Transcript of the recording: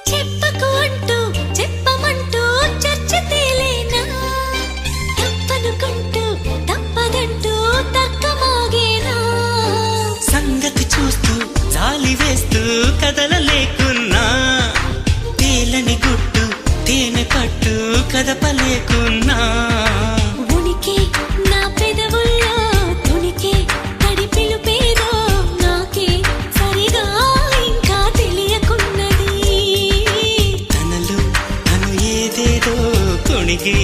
చెప్పకు అంటూ చెప్పమంటూ చర్చ తేలేనా తప్పనుకుంటూ తప్పదంటూ తర్కమాగేనా సంగతి చూస్తూ జాలి వేస్తూ కదలలేకున్నా తేలని గుట్టు తేనె పట్టు కదపలేకున్నా ఉనికి నా పెదవుల్లో తునికి తడి పిలుపేదో నాకే సరిగా ఇంకా తెలియకున్నది తనలో తను ఏదేదో కొణిగి